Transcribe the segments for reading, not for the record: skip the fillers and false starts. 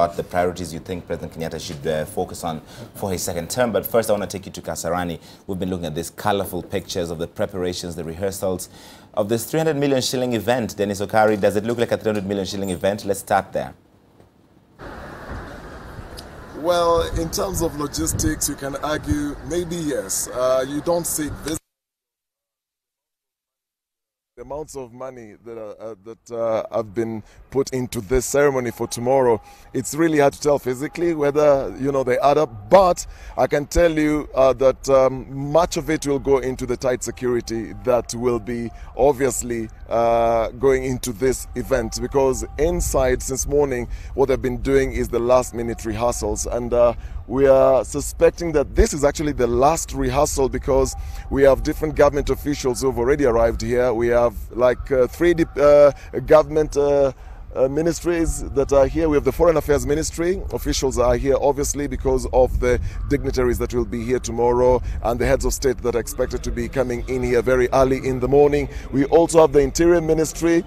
about the priorities you think President Kenyatta should focus on for his second term. But first, I want to take you to Kasarani. We've been looking at these colorful pictures of the preparations, the rehearsals of this 300 million shilling event. Dennis Okari, does it look like a 300 million shilling event? Let's start there. Well, in terms of logistics, you can argue maybe yes. You don't see this. The amounts of money that have been put into this ceremony for tomorrow, it's really hard to tell physically whether they add up. But I can tell you that much of it will go into the tight security that will be obviously going into this event, because inside since morning what they've been doing is the last-minute rehearsals, and we are suspecting that this is actually the last rehearsal because we have different government officials who have already arrived here. We have like three government ministries that are here. We have the Foreign Affairs Ministry. Officials are here obviously because of the dignitaries that will be here tomorrow and the heads of state that are expected to be coming in here very early in the morning. We also have the Interior Ministry,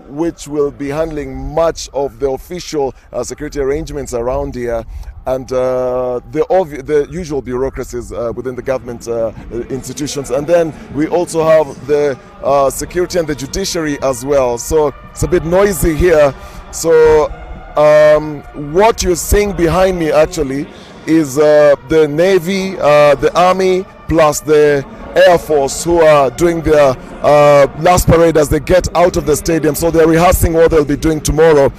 which will be handling much of the official security arrangements around here, and the usual bureaucracies within the government institutions. And then we also have the security and the judiciary as well. So it's a bit noisy here. So what you're seeing behind me actually is the Navy, the Army, plus the Air Force, who are doing their last parade as they get out of the stadium. So they're rehearsing what they'll be doing tomorrow.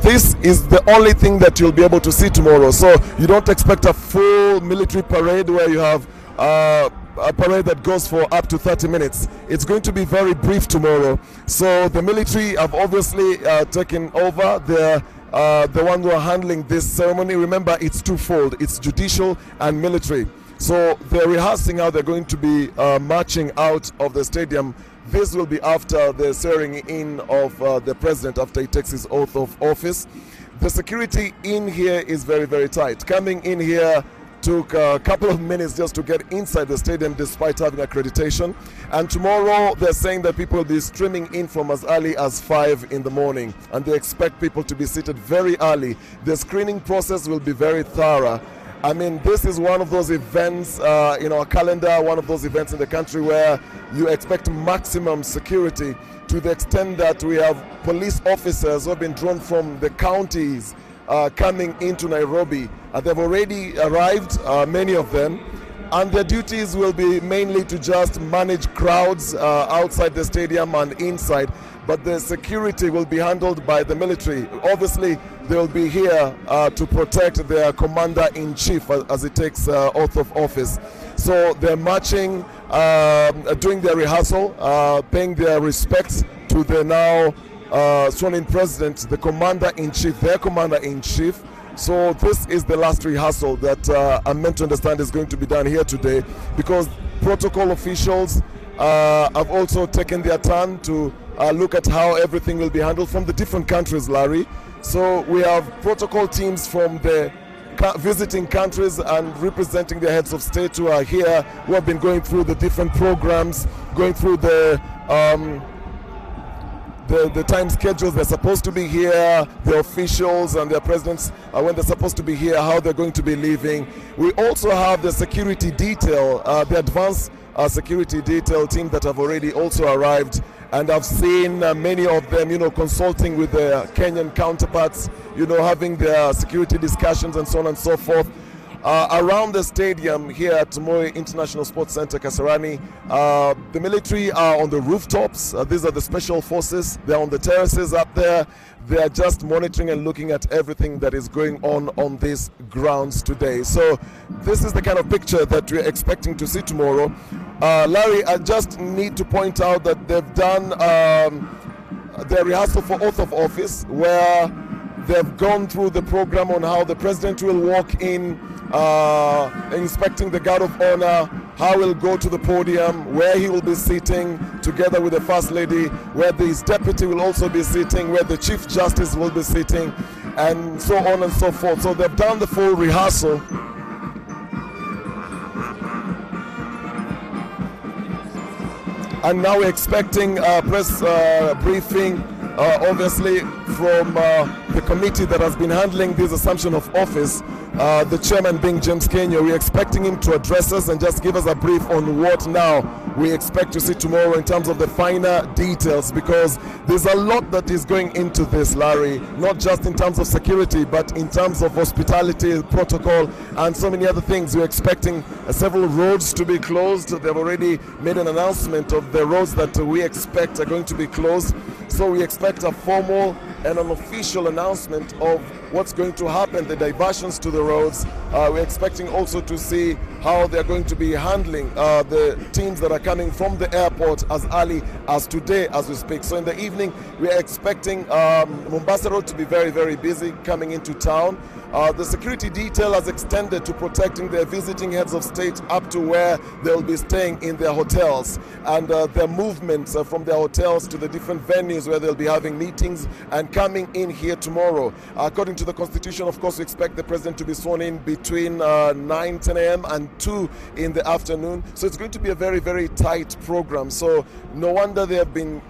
This is the only thing that you'll be able to see tomorrow. So you don't expect a full military parade where you have a parade that goes for up to 30 minutes. It's going to be very brief tomorrow. So the military have obviously taken over. They're the one who are handling this ceremony. Remember, it's twofold. It's judicial and military. So they're rehearsing how they're going to be marching out of the stadium. This will be after the swearing in of the president after he takes his oath of office. The security in here is very, very tight. Coming in here took a couple of minutes just to get inside the stadium despite having accreditation. And tomorrow they're saying that people will be streaming in from as early as 5 in the morning, and they expect people to be seated very early. The screening process will be very thorough. I mean, this is one of those events in our calendar, one of those events in the country where you expect maximum security, to the extent that we have police officers who have been drawn from the counties coming into Nairobi. They've already arrived, many of them, and their duties will be mainly to just manage crowds outside the stadium and inside. But the security will be handled by the military. Obviously, they'll be here to protect their commander-in-chief as he takes oath of office. So they're marching, doing their rehearsal, paying their respects to the now sworn-in president, the commander-in-chief, their commander-in-chief. So this is the last rehearsal that I'm meant to understand is going to be done here today, because protocol officials have also taken their turn to look at how everything will be handled from the different countries, Larry. So we have protocol teams from the visiting countries and representing the heads of state who are here, who have been going through the different programs, going through the time schedules. They're supposed to be here, the officials and their presidents, when they're supposed to be here, how they're going to be leaving. We also have the security detail, the advanced security detail team that have already also arrived, and I've seen many of them, consulting with their Kenyan counterparts, having their security discussions and so on and so forth. Around the stadium here at Moi International Sports Center, Kasarani, the military are on the rooftops. These are the special forces. They're on the terraces up there. They are just monitoring and looking at everything that is going on these grounds today. So this is the kind of picture that we're expecting to see tomorrow. Larry, I just need to point out that they've done their rehearsal for oath of office, where they've gone through the program on how the president will walk in, inspecting the guard of honor, how he'll go to the podium, where he will be sitting together with the first lady, where his deputy will also be sitting, where the chief justice will be sitting, and so on and so forth. So they've done the full rehearsal. And now we're expecting a press briefing, obviously, from the committee that has been handling this assumption of office, the chairman being James Kenya. We're expecting him to address us and just give us a brief on what now we expect to see tomorrow in terms of the finer details, because there's a lot that is going into this, Larry, not just in terms of security, but in terms of hospitality, protocol, and so many other things. We're expecting several roads to be closed. They've already made an announcement of the roads that we expect are going to be closed. So we expect a formal and an official announcement of what's going to happen, the diversions to the roads. We're expecting also to see how they're going to be handling the teams that are coming from the airport as early as today as we speak. So in the evening, we're expecting Mombasa Road to be very, very busy coming into town. The security detail has extended to protecting their visiting heads of state up to where they'll be staying in their hotels, and their movements from their hotels to the different venues where they'll be having meetings and coming in here tomorrow. According to the Constitution, of course, we expect the president to be sworn in between 9-10 a.m. and 2 in the afternoon. So it's going to be a very, very tight program. So no wonder they have been,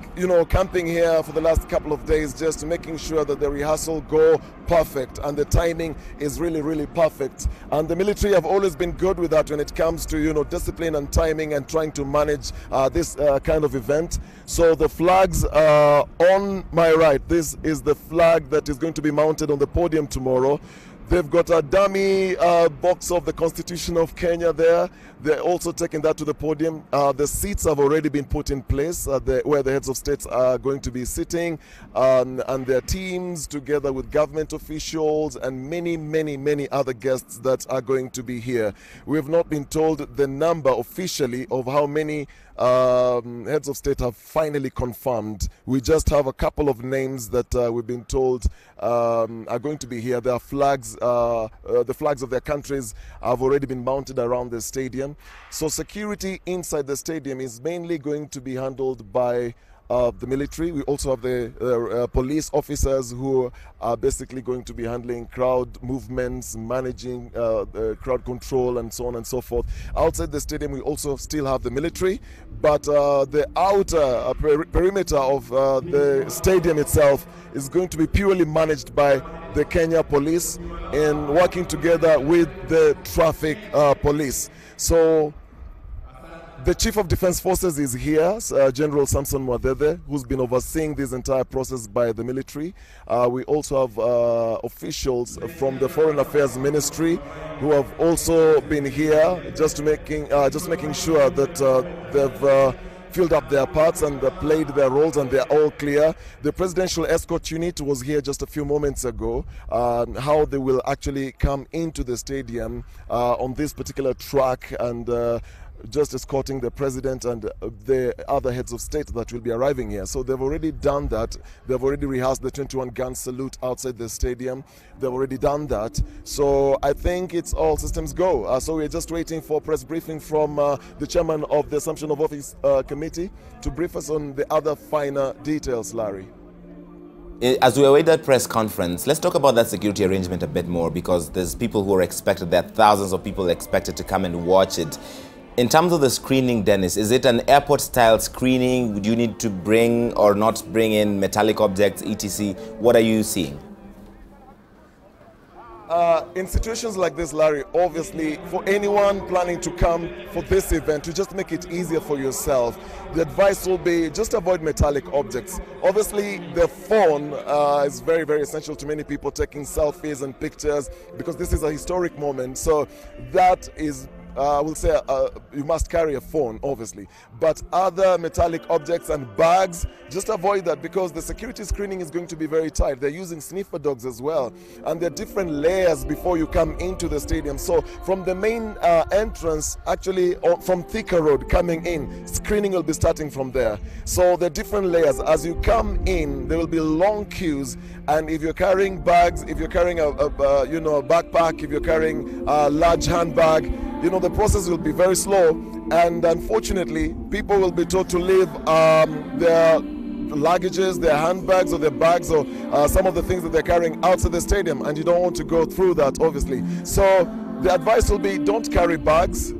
camping here for the last couple of days, just making sure that the rehearsal go perfect and the timing is really, really perfect. And the military have always been good with that when it comes to, discipline and timing and trying to manage this kind of event. So the flags on my right, this is the flag that is going to be mounted on the podium tomorrow. They've got a dummy box of the Constitution of Kenya there. They're also taking that to the podium. The seats have already been put in place where the heads of states are going to be sitting, and their teams together with government officials and many, many, many other guests that are going to be here. We have not been told the number officially of how many heads of state have finally confirmed. We just have a couple of names that we've been told are going to be here. Their flags, the flags of their countries have already been mounted around the stadium. So security inside the stadium is mainly going to be handled by the military. We also have the police officers who are basically going to be handling crowd movements, managing crowd control, and so on and so forth. Outside the stadium, we also still have the military, but the outer perimeter of the stadium itself is going to be purely managed by the Kenya police in working together with the traffic police. So the Chief of Defense Forces is here, General Samson Mwadede, who's been overseeing this entire process by the military. We also have officials from the Foreign Affairs Ministry who have also been here, just making sure that they've filled up their parts and played their roles, and they're all clear. The Presidential Escort Unit was here just a few moments ago. How they will actually come into the stadium on this particular track and just escorting the president and the other heads of state that will be arriving here. So they've already done that. They've already rehearsed the 21-gun salute outside the stadium. They've already done that. So I think it's all systems go. So we're just waiting for press briefing from the chairman of the Assumption of Office Committee to brief us on the other finer details, Larry. As we await that press conference, let's talk about that security arrangement a bit more, because there's people who are expected, there are thousands of people expected to come and watch it. In terms of the screening, Dennis, is it an airport-style screening? Would you need to bring or not bring in metallic objects, etc.? What are you seeing? In situations like this, Larry, obviously, for anyone planning to come for this event, to just make it easier for yourself, the advice will be just avoid metallic objects. Obviously, the phone is very, very essential to many people taking selfies and pictures, because this is a historic moment. So that is I will say you must carry a phone, obviously. But other metallic objects and bags, just avoid that, because the security screening is going to be very tight. They're using sniffer dogs as well. And there are different layers before you come into the stadium. So from the main entrance, actually from Thika Road coming in, screening will be starting from there. So there are different layers. As you come in, there will be long queues. And if you're carrying bags, if you're carrying a backpack, if you're carrying a large handbag, the process will be very slow, and unfortunately people will be told to leave their luggages, their handbags or their bags or some of the things that they're carrying outside the stadium, and you don't want to go through that, obviously. So the advice will be, don't carry bags,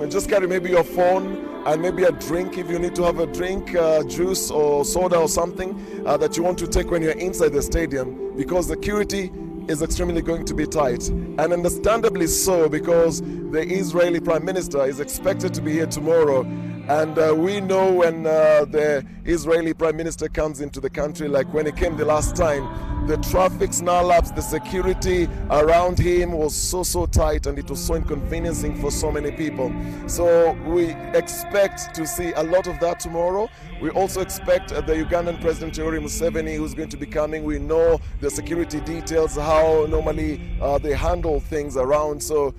just carry maybe your phone and maybe a drink if you need to have a drink, juice or soda or something that you want to take when you're inside the stadium. because security is extremely going to be tight, and understandably so, because the Israeli Prime Minister is expected to be here tomorrow. And we know when the Israeli Prime Minister comes into the country, like when he came the last time, the traffic snarl-ups, the security around him was so tight, and it was so inconveniencing for so many people. So we expect to see a lot of that tomorrow. We also expect the Ugandan President Museveni, who's going to be coming. We know the security details, how normally they handle things around. So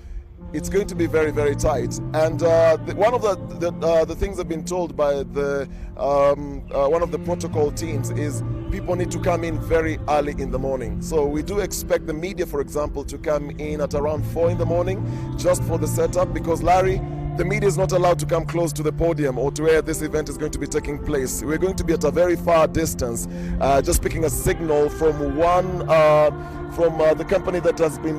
it's going to be very tight. And one of the things I've been told by the one of the protocol teams is people need to come in very early in the morning. So we do expect the media, for example, to come in at around 4 in the morning just for the setup, because Larry, the media is not allowed to come close to the podium or to where this event is going to be taking place. We're going to be at a very far distance, just picking a signal from one from the company that has been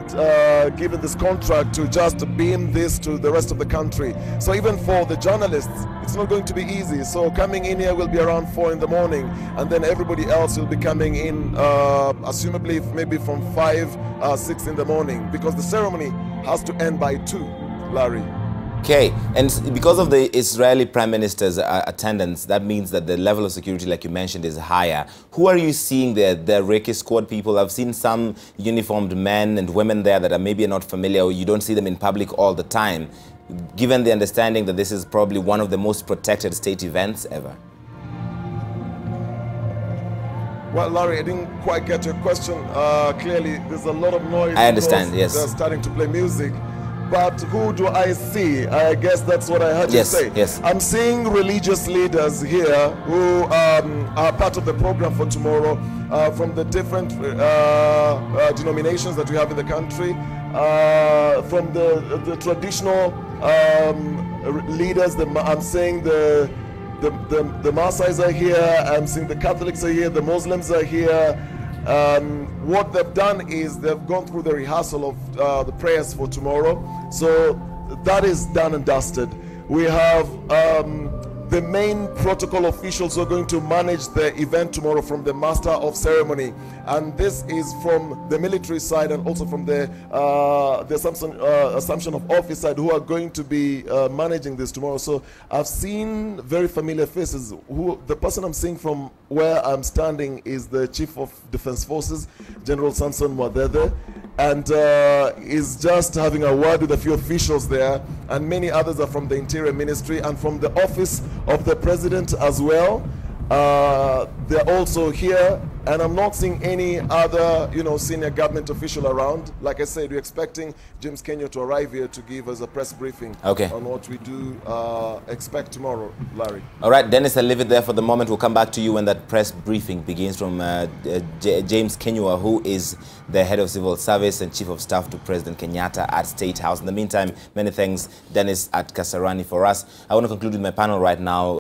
given this contract to just beam this to the rest of the country. So even for the journalists, it's not going to be easy. So coming in here will be around 4 in the morning, and then everybody else will be coming in, assumably maybe from 5, 6 in the morning, because the ceremony has to end by 2, Larry. Okay, and because of the Israeli Prime Minister's attendance, that means that the level of security, like you mentioned, is higher. Who are you seeing there? The Reiki squad people? I've seen some uniformed men and women there that are maybe not familiar, or you don't see them in public all the time, given the understanding that this is probably one of the most protected state events ever. Well, Larry, I didn't quite get your question. Clearly, there's a lot of noise. I understand, yes. They're starting to play music. But who do I see? I guess that's what I heard you say. Yes. I'm seeing religious leaders here who are part of the program for tomorrow, from the different denominations that we have in the country, from the traditional leaders. I'm seeing the Maasais are here. I'm seeing the Catholics are here. The Muslims are here. What they've done is they've gone through the rehearsal of the prayers for tomorrow. So that is done and dusted. We have the main protocol officials who are going to manage the event tomorrow from the Master of Ceremony. And this is from the military side and also from the Assumption of Office side, who are going to be managing this tomorrow. So I've seen very familiar faces. The person I'm seeing from where I'm standing is the Chief of Defense Forces, General Samson Mwadede, and is just having a word with a few officials there, and many others are from the Interior Ministry and from the Office of the President as well. They're also here, and I'm not seeing any other, senior government official around. Like I said, we're expecting James Kenyatta to arrive here to give us a press briefing on what we do expect tomorrow, Larry. All right, Dennis, I'll leave it there for the moment. We'll come back to you when that press briefing begins from James Kenyatta, who is the head of civil service and chief of staff to President Kenyatta at State House. In the meantime, many thanks, Dennis at Kasarani, for us. I want to conclude with my panel right now.